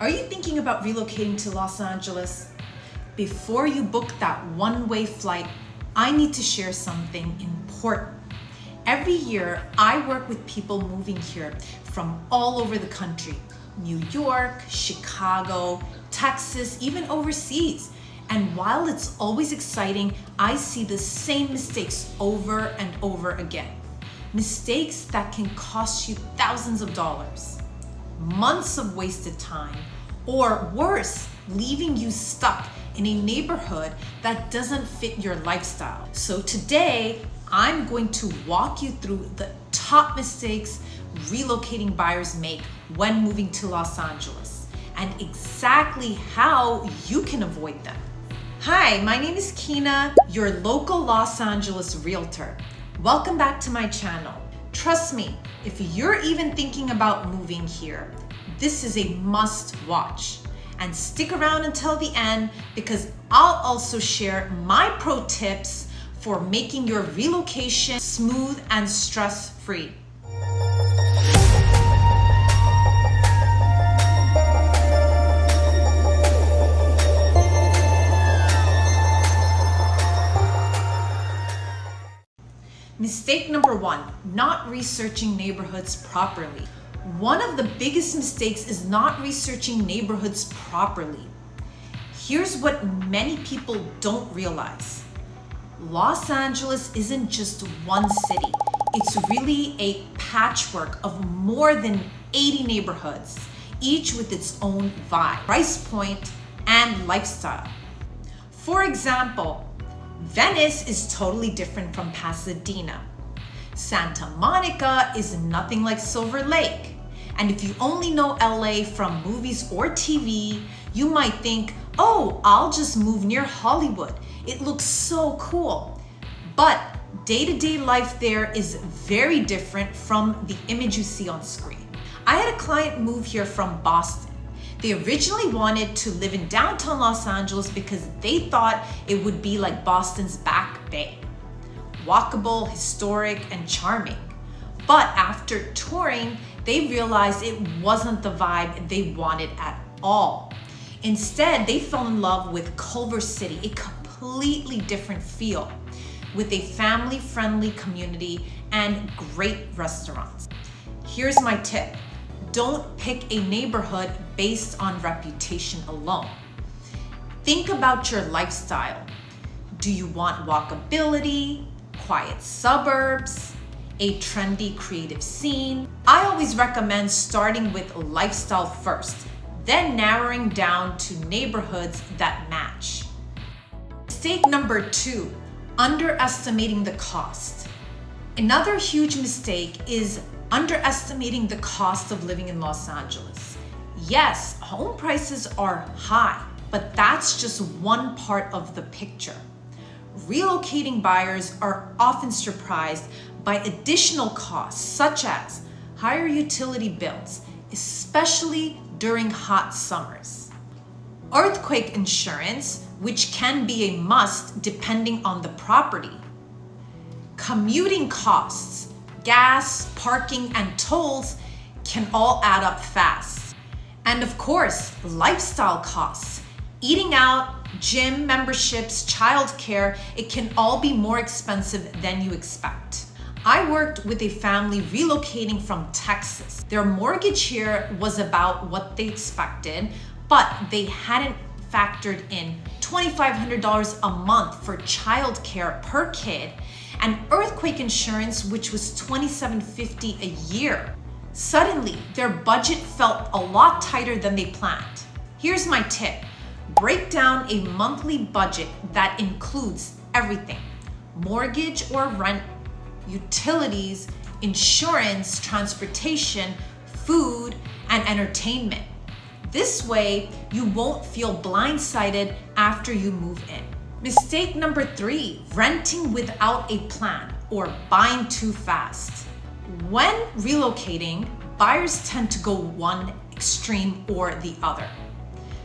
Are you thinking about relocating to Los Angeles? Before you book that one-way flight, I need to share something important. Every year, I work with people moving here from all over the country. New York, Chicago, Texas, even overseas. And while it's always exciting, I see the same mistakes over and over again. Mistakes that can cost you thousands of dollars, months of wasted time, or worse, leaving you stuck in a neighborhood that doesn't fit your lifestyle. So today, I'm going to walk you through the top mistakes relocating buyers make when moving to Los Angeles and exactly how you can avoid them. Hi, my name is Kina, your local Los Angeles Realtor. Welcome back to my channel. Trust me, if you're even thinking about moving here, this is a must watch. And stick around until the end because I'll also share my pro tips for making your relocation smooth and stress-free. Mistake number one, not researching neighborhoods properly. One of the biggest mistakes is not researching neighborhoods properly. Here's what many people don't realize. Los Angeles isn't just one city. It's really a patchwork of more than 80 neighborhoods, each with its own vibe, price point, and lifestyle. For example, Venice is totally different from Pasadena. Santa Monica is nothing like Silver Lake. And if you only know LA from movies or TV, you might think, oh, I'll just move near Hollywood. It looks so cool. But day-to-day life there is very different from the image you see on screen. I had a client move here from Boston. They originally wanted to live in downtown Los Angeles because they thought it would be like Boston's Back Bay. Walkable, historic, and charming. But after touring, they realized it wasn't the vibe they wanted at all. Instead, they fell in love with Culver City, a completely different feel, with a family-friendly community and great restaurants. Here's my tip. Don't pick a neighborhood based on reputation alone. Think about your lifestyle. Do you want walkability, quiet suburbs, a trendy creative scene? I always recommend starting with lifestyle first, then narrowing down to neighborhoods that match. Mistake number two, underestimating the cost. Another huge mistake is underestimating the cost of living in Los Angeles. Yes, home prices are high, but that's just one part of the picture. Relocating buyers are often surprised by additional costs such as higher utility bills, especially during hot summers. Earthquake insurance, which can be a must depending on the property. Commuting costs, gas, parking, and tolls can all add up fast. And of course, lifestyle costs. Eating out, gym memberships, childcare, it can all be more expensive than you expect. I worked with a family relocating from Texas. Their mortgage here was about what they expected, but they hadn't factored in $2,500 a month for childcare per kid and earthquake insurance, which was $2,750 a year. Suddenly, their budget felt a lot tighter than they planned. Here's my tip. Break down a monthly budget that includes everything: mortgage or rent, utilities, insurance, transportation, food, and entertainment. This way, you won't feel blindsided after you move in. Mistake number three, renting without a plan or buying too fast. When relocating, buyers tend to go one extreme or the other.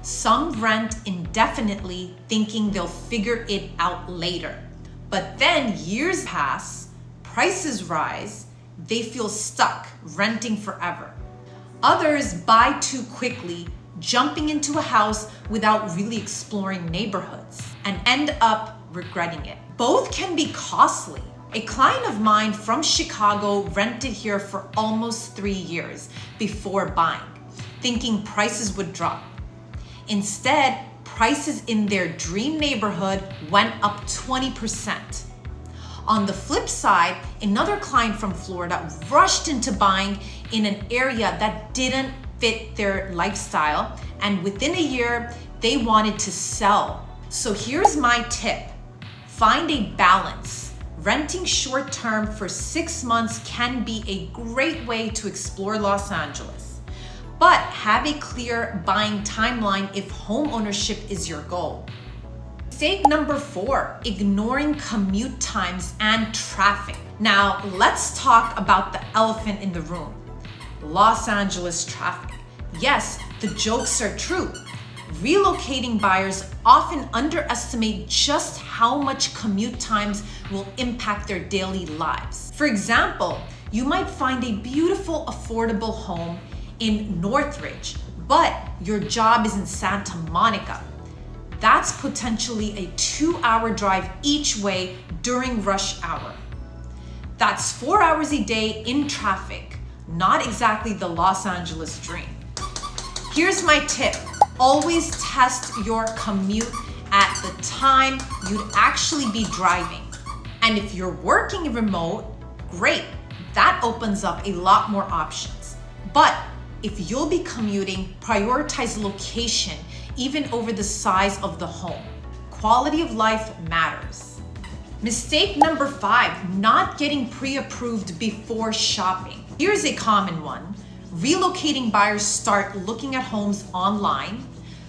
Some rent indefinitely thinking they'll figure it out later. But then years pass, prices rise, they feel stuck renting forever. Others buy too quickly, jumping into a house without really exploring neighborhoods, and end up regretting it. Both can be costly. A client of mine from Chicago rented here for almost 3 years before buying, thinking prices would drop. Instead, prices in their dream neighborhood went up 20%. On the flip side, another client from Florida rushed into buying in an area that didn't fit their lifestyle, and within a year, they wanted to sell. So here's my tip. Find a balance. Renting short-term for 6 months can be a great way to explore Los Angeles, but have a clear buying timeline if home ownership is your goal. Mistake number 4, ignoring commute times and traffic. Now, let's talk about the elephant in the room. Los Angeles traffic. Yes, the jokes are true. Relocating buyers often underestimate just how much commute times will impact their daily lives. For example, you might find a beautiful, affordable home in Northridge, but your job is in Santa Monica. That's potentially a 2-hour drive each way during rush hour. That's 4 hours a day in traffic, not exactly the Los Angeles dream. Here's my tip. Always test your commute at the time you'd actually be driving. And if you're working remote, great. That opens up a lot more options. But if you'll be commuting, prioritize location even over the size of the home. Quality of life matters. Mistake number 5, not getting pre-approved before shopping. Here's a common one. Relocating buyers start looking at homes online,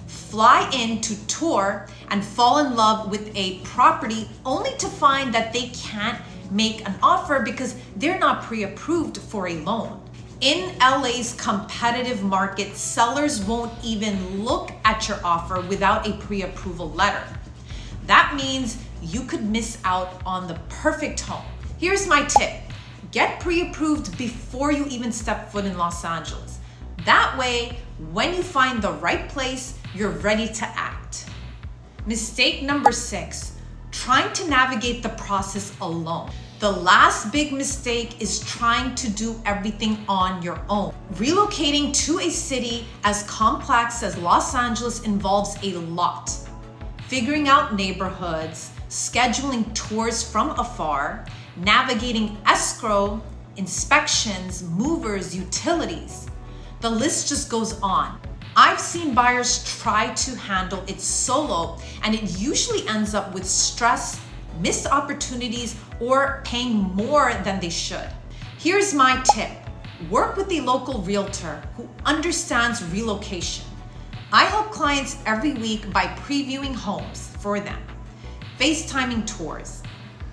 fly in to tour, and fall in love with a property only to find that they can't make an offer because they're not pre-approved for a loan. In LA's competitive market, sellers won't even look at your offer without a pre-approval letter. That means you could miss out on the perfect home. Here's my tip. Get pre-approved before you even step foot in Los Angeles. That way, when you find the right place, you're ready to act. Mistake number 6, trying to navigate the process alone. The last big mistake is trying to do everything on your own. Relocating to a city as complex as Los Angeles involves a lot. Figuring out neighborhoods, scheduling tours from afar, navigating escrow, inspections, movers, utilities. The list just goes on. I've seen buyers try to handle it solo, and it usually ends up with stress, missed opportunities, or paying more than they should. Here's my tip. Work with a local realtor who understands relocation. I help clients every week by previewing homes for them, FaceTiming tours,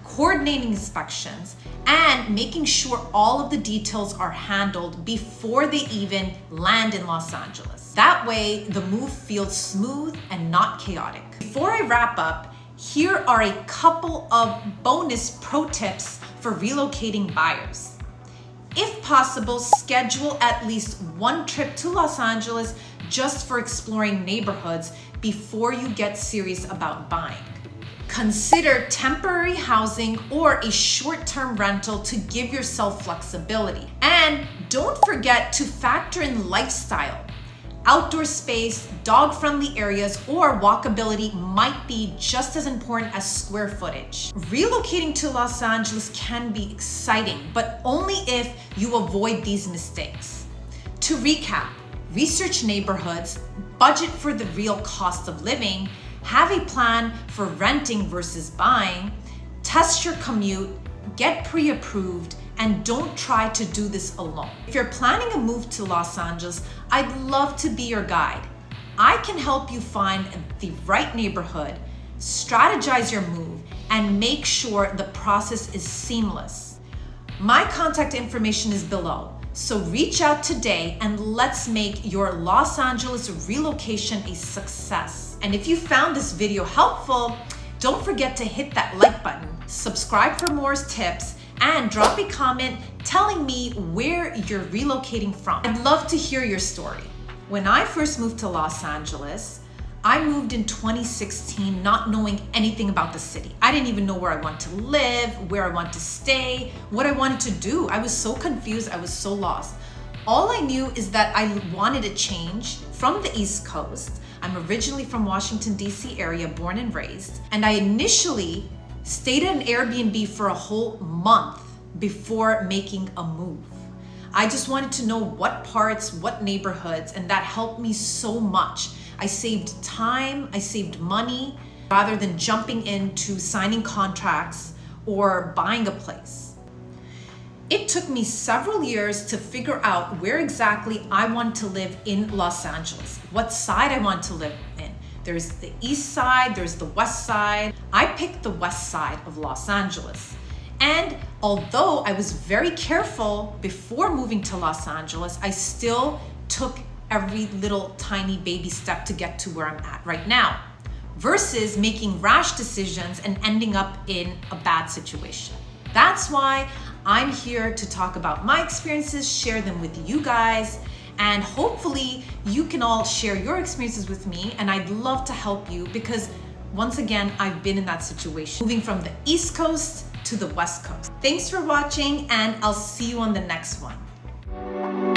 coordinating inspections, and making sure all of the details are handled before they even land in Los Angeles. That way, the move feels smooth and not chaotic. Before I wrap up, here are a couple of bonus pro tips for relocating buyers. If possible, schedule at least one trip to Los Angeles just for exploring neighborhoods before you get serious about buying. Consider temporary housing or a short-term rental to give yourself flexibility. And don't forget to factor in lifestyle. Outdoor space, dog-friendly areas, or walkability might be just as important as square footage. Relocating to Los Angeles can be exciting, but only if you avoid these mistakes. To recap, research neighborhoods, budget for the real cost of living, have a plan for renting versus buying, test your commute, get pre-approved, and don't try to do this alone. If you're planning a move to Los Angeles, I'd love to be your guide. I can help you find the right neighborhood, strategize your move, and make sure the process is seamless. My contact information is below, so reach out today and let's make your Los Angeles relocation a success. And if you found this video helpful, don't forget to hit that like button, subscribe for more tips, and drop a comment telling me where you're relocating from. I'd love to hear your story. When I first moved to Los Angeles, I moved in 2016 not knowing anything about the city. I didn't even know where I wanted to live, where I wanted to stay, what I wanted to do. I was so confused, I was so lost. All I knew is that I wanted a change from the East Coast. I'm originally from Washington, D.C. area, born and raised. And I initially stayed at an Airbnb for a whole month before making a move. I just wanted to know what parts, what neighborhoods, and that helped me so much. I saved time, I saved money, rather than jumping into signing contracts or buying a place. It took me several years to figure out where exactly I want to live in Los Angeles, what side I want to live in. There's the east side, there's the west side. I picked the west side of Los Angeles. And although I was very careful before moving to Los Angeles, I still took every little tiny baby step to get to where I'm at right now, versus making rash decisions and ending up in a bad situation. That's why I'm here to talk about my experiences, share them with you guys, and hopefully you can all share your experiences with me, and I'd love to help you because once again, I've been in that situation, moving from the East Coast to the West Coast. Thanks for watching, and I'll see you on the next one.